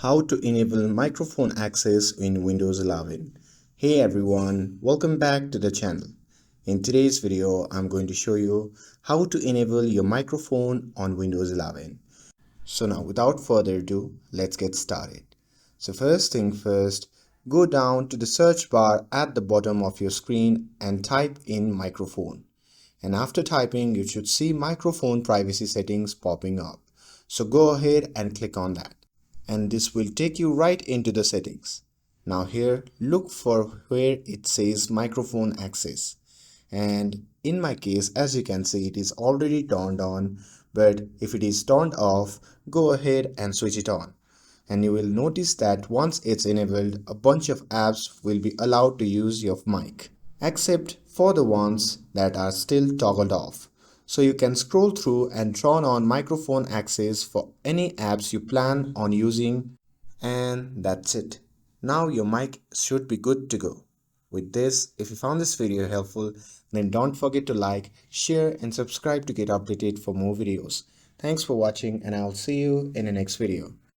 How to enable microphone access in Windows 11. Hey everyone, welcome back to the channel. In today's video, I'm going to show you how to enable your microphone on Windows 11. So now without further ado, let's get started. So first thing first, go down to the search bar at the bottom of your screen and type in microphone. And after typing, you should see microphone privacy settings popping up. So go ahead and click on that. And this will take you right into the settings. Now here, look for where it says microphone access. And in my case, as you can see, it is already turned on, but if it is turned off, go ahead and switch it on. And you will notice that once it's enabled, a bunch of apps will be allowed to use your mic, except for the ones that are still toggled off. So you can scroll through and turn on microphone access for any apps you plan on using, and that's it. Now your mic should be good to go. With this, if you found this video helpful, then don't forget to like, share and subscribe to get updated for more videos. Thanks for watching and I'll see you in the next video.